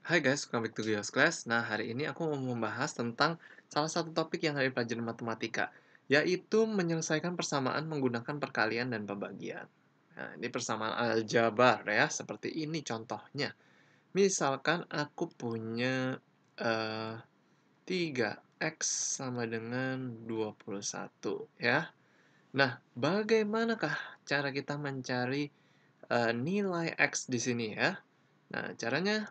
Hai guys, welcome back to Gios Class. Nah, hari ini aku mau membahas tentang salah satu topik yang ada di pelajaran matematika, yaitu menyelesaikan persamaan menggunakan perkalian dan pembagian. Nah, ini persamaan aljabar ya, seperti ini contohnya. Misalkan aku punya eh, 3x sama dengan 21 ya. Nah, bagaimanakah cara kita mencari nilai x di sini ya? Nah, caranya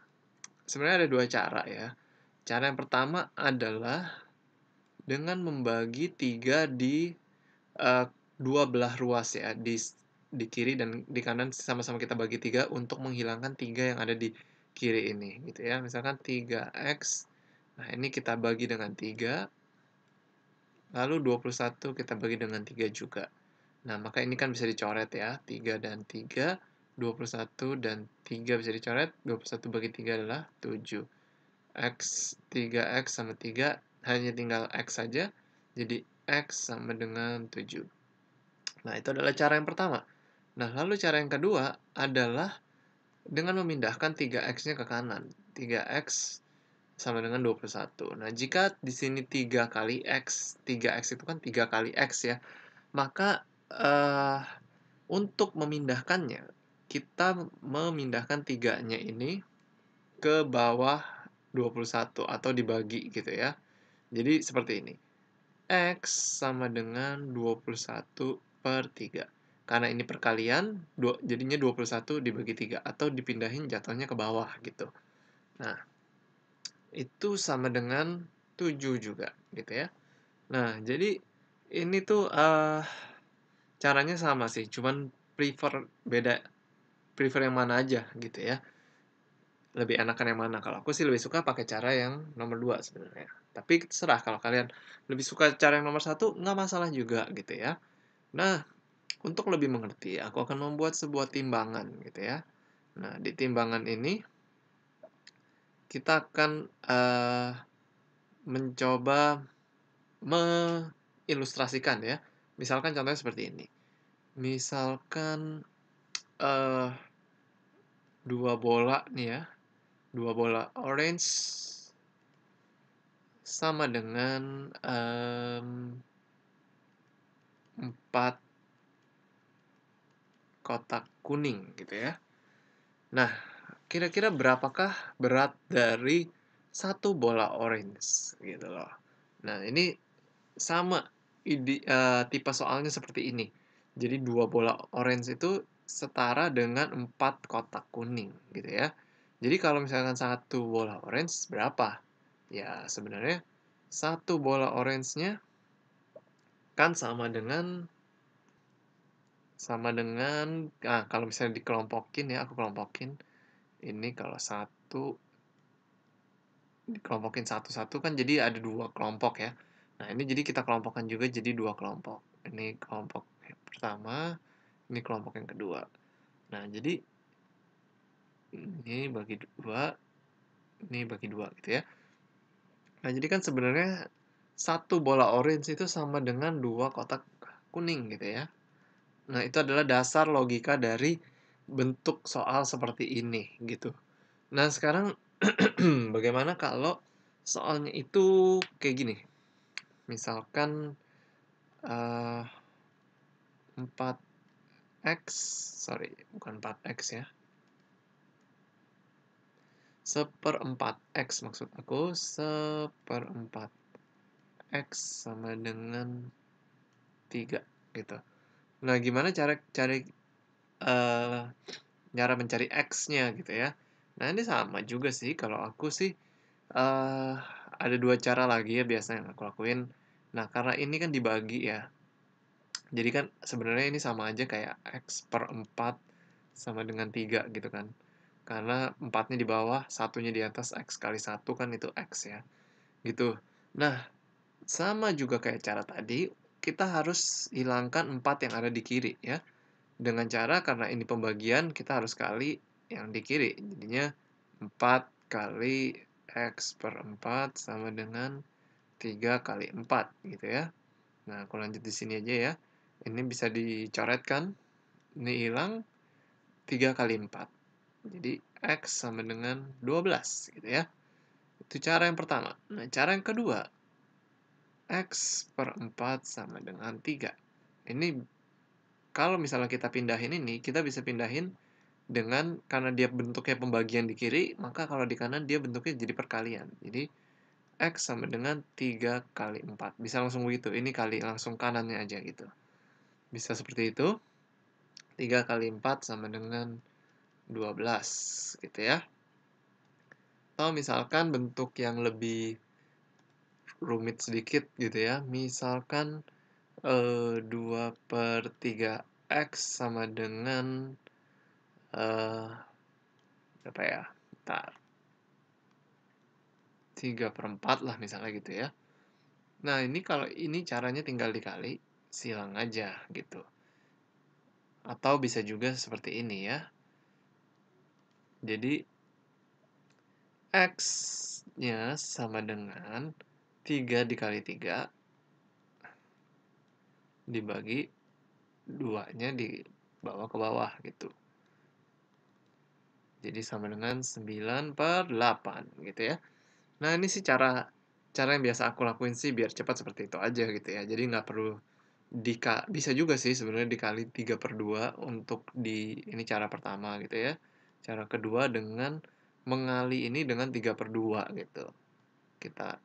sebenarnya ada dua cara ya. Cara yang pertama adalah dengan membagi 3 di dua belah ruas ya, di kiri dan di kanan sama-sama kita bagi 3 untuk menghilangkan 3 yang ada di kiri ini gitu ya. Misalkan 3x, nah ini kita bagi dengan 3, lalu 21 kita bagi dengan 3 juga. Nah, maka ini kan bisa dicoret ya, 3 dan 3, 21 dan 3 bisa dicoret, 21 bagi 3 adalah 7. 3x sama 3 hanya tinggal x saja, jadi x sama dengan 7. Nah, itu adalah cara yang pertama. Nah, lalu cara yang kedua adalah dengan memindahkan 3x-nya ke kanan. 3x sama dengan 21. Nah, jika di sini 3 kali x, 3x itu kan 3 kali x ya, maka untuk memindahkannya, kita memindahkan 3-nya ini ke bawah 21 atau dibagi gitu ya. Jadi seperti ini. X sama dengan 21 per 3. Karena ini perkalian, jadinya 21 dibagi 3. Atau dipindahin jatuhnya ke bawah gitu. Nah, itu sama dengan 7 juga gitu ya. Nah, jadi ini tuh caranya sama sih. Cuman prefer yang mana aja gitu ya. Lebih enakan yang mana? Kalau aku sih lebih suka pakai cara yang nomor 2 sebenarnya. Tapi terserah kalau kalian lebih suka cara yang nomor 1, nggak masalah juga gitu ya. Nah, untuk lebih mengerti, aku akan membuat sebuah timbangan gitu ya. Nah, di timbangan ini kita akan mencoba mengilustrasikan ya. Misalkan contohnya seperti ini. Misalkan eh, dua bola nih ya, dua bola orange sama dengan 4 kotak kuning gitu ya. Nah, kira-kira berapakah berat dari satu bola orange gitu loh. Nah, ini sama tipe soalnya seperti ini. Jadi dua bola orange itu setara dengan 4 kotak kuning gitu ya. Jadi kalau misalkan satu bola orange berapa? Ya, sebenarnya satu bola orange-nya kan kalau misalnya dikelompokin ya, aku kelompokin. Ini kalau satu dikelompokin satu-satu kan jadi ada dua kelompok ya. Nah, ini jadi kita kelompokkan juga jadi dua kelompok. Ini kelompok yang pertama, ini kelompok yang kedua. Nah, jadi ini bagi dua, ini bagi dua gitu ya. Nah, jadi kan sebenarnya satu bola orange itu sama dengan dua kotak kuning gitu ya. Nah, itu adalah dasar logika dari bentuk soal seperti ini gitu. Nah, sekarang bagaimana kalau soalnya itu kayak gini? Misalkan 4x, sorry, bukan 4x ya. Seperempat x maksud aku, seperempat x sama dengan 3 gitu. Nah, gimana eh, cara mencari x-nya gitu ya. Nah, ini sama juga sih kalau aku sih eh ada dua cara lagi ya biasanya yang aku lakuin. Nah, karena ini kan dibagi ya. Jadi kan sebenarnya ini sama aja kayak x per 4 sama dengan 3 gitu kan. Karena 4-nya di bawah, satunya di atas, x kali 1 kan itu x ya. Gitu. Nah, sama juga kayak cara tadi, kita harus hilangkan 4 yang ada di kiri ya. Dengan cara karena ini pembagian, kita harus kali yang di kiri. Jadinya 4 kali x per 4 sama dengan 3 kali 4 gitu ya. Nah, aku lanjut di sini aja ya. Ini bisa dicoret kan? Ini hilang 3 kali 4. Jadi X sama dengan 12 gitu ya. Itu cara yang pertama. Nah, cara yang kedua, X per 4 sama dengan 3. Ini kalau misalnya kita pindahin ini, kita bisa pindahin dengan, karena dia bentuknya pembagian di kiri, maka kalau di kanan dia bentuknya jadi perkalian. Jadi X sama dengan 3 kali 4. Bisa langsung begitu, ini kali langsung kanannya aja gitu. Bisa seperti itu. 3 kali 4 sama dengan 12 gitu ya. Atau misalkan bentuk yang lebih rumit sedikit gitu ya. Misalkan 2/3 X sama dengan berapa ya? Bentar. 3/4 lah misalnya gitu ya. Nah, ini kalau ini caranya tinggal dikali, silang aja gitu. Atau bisa juga seperti ini ya. Jadi X-nya sama dengan 3 dikali 3 dibagi 2-nya di bawah ke bawah gitu. Jadi sama dengan 9/8 gitu ya. Nah, ini sih cara cara yang biasa aku lakuin sih biar cepat seperti itu aja gitu ya. Jadi nggak perlu bisa juga sih sebenarnya dikali 3/2 untuk ini cara pertama gitu ya. Cara kedua dengan mengali ini dengan 3/2 gitu. Kita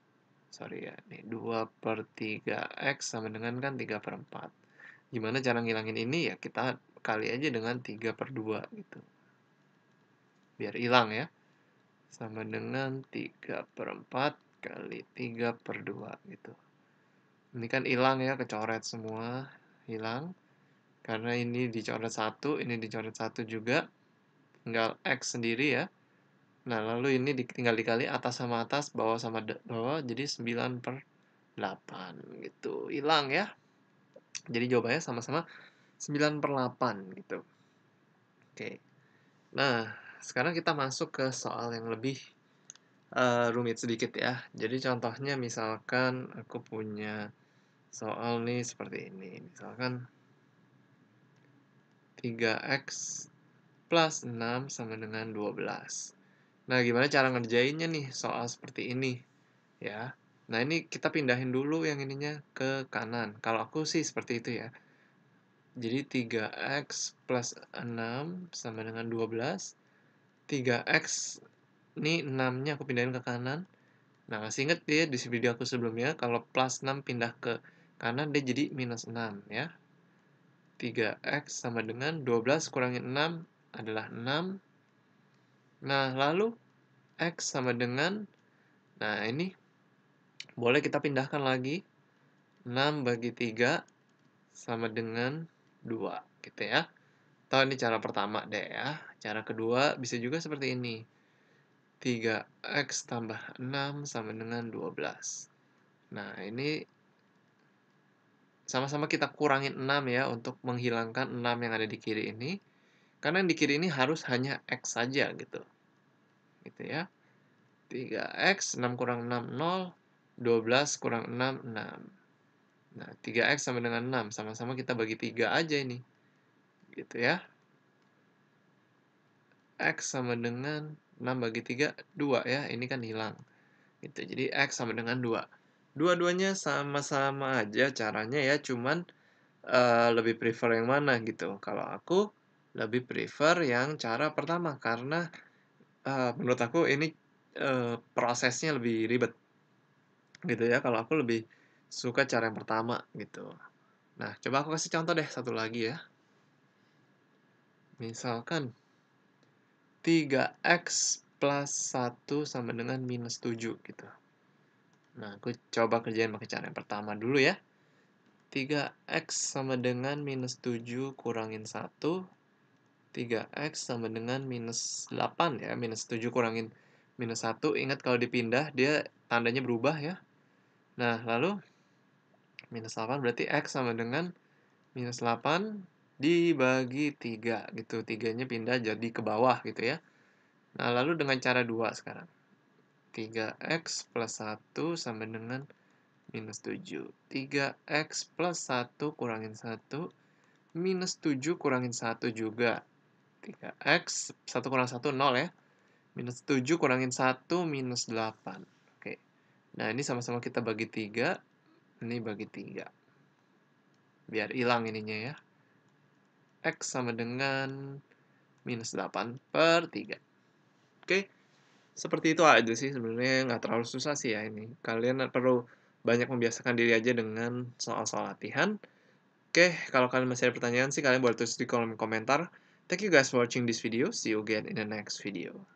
sorry ya, nih 2/3 X sama dengan kan 3/4. Gimana cara ngilangin ini ya kita kali aja dengan 3/2 gitu. Biar hilang ya. Sama dengan 3/4 kali 3/2 gitu. Ini kan hilang ya, kecoret semua, hilang. Karena ini dicoret satu, ini dicoret satu juga. Tinggal X sendiri ya. Nah, lalu ini tinggal dikali atas sama atas, bawah sama bawah, jadi 9/8 gitu. Hilang ya. Jadi jawabannya sama-sama 9/8 gitu. Oke. Nah, sekarang kita masuk ke soal yang lebih rumit sedikit ya. Jadi contohnya misalkan aku punya soal nih seperti ini. Misalkan 3X plus 6 sama dengan 12. Nah, gimana cara ngerjainnya nih soal seperti ini ya. Nah, ini kita pindahin dulu yang ininya ke kanan. Kalau aku sih seperti itu ya. Jadi 3X plus 6 sama dengan 12. 3X ini 6-nya aku pindahin ke kanan. Nah, masih inget ya di video aku sebelumnya, kalau plus 6 pindah ke kanan, dia jadi minus 6 ya. 3X sama dengan 12 kurangin 6 adalah 6. Nah, lalu X sama dengan, nah ini boleh kita pindahkan lagi. 6 bagi 3 sama dengan 2, gitu ya. Atau ini cara pertama deh ya. Cara kedua bisa juga seperti ini. 3X tambah 6 sama dengan 12. Nah, ini sama-sama kita kurangin 6 ya, untuk menghilangkan 6 yang ada di kiri ini. Karena yang di kiri ini harus hanya X saja gitu. Gitu ya. 3X, 6 kurang 6, 0. 12 kurang 6, 6. Nah, 3X sama dengan 6. Sama-sama kita bagi 3 aja ini. Gitu ya. X sama dengan 6 bagi 3, 2 ya. Ini kan hilang. Gitu. Jadi X sama dengan 2. Dua-duanya sama-sama aja caranya ya, cuman lebih prefer yang mana gitu. Kalau aku lebih prefer yang cara pertama, karena menurut aku ini prosesnya lebih ribet gitu ya. Kalau aku lebih suka cara yang pertama gitu. Nah, coba aku kasih contoh deh satu lagi ya. Misalkan 3X plus 1 sama dengan minus 7 gitu. Nah, aku coba kerjain pakai cara yang pertama dulu ya. 3X sama dengan minus 7 kurangin 1. 3X sama dengan minus 8 ya. Minus 7 kurangin minus 1. Ingat kalau dipindah, dia tandanya berubah ya. Nah, lalu minus 8 berarti X sama dengan minus 8 dibagi 3 gitu. 3-nya pindah jadi ke bawah gitu ya. Nah, lalu dengan cara 2 sekarang. 3X plus 1 sama dengan minus 7. 3X plus 1 kurangin 1. Minus 7 kurangin 1 juga. 3x, 1 kurang 1, 0 ya. Minus 7 kurangin 1, minus 8. Oke. Nah, ini sama-sama kita bagi 3. Ini bagi 3. Biar hilang ininya ya. X sama dengan minus 8 per 3. Oke. Seperti itu aja sih sebenarnya, nggak terlalu susah sih ya ini. Kalian perlu banyak membiasakan diri aja dengan soal-soal latihan. Oke, kalau kalian masih ada pertanyaan sih kalian boleh tulis di kolom komentar. Thank you guys for watching this video. See you again in the next video.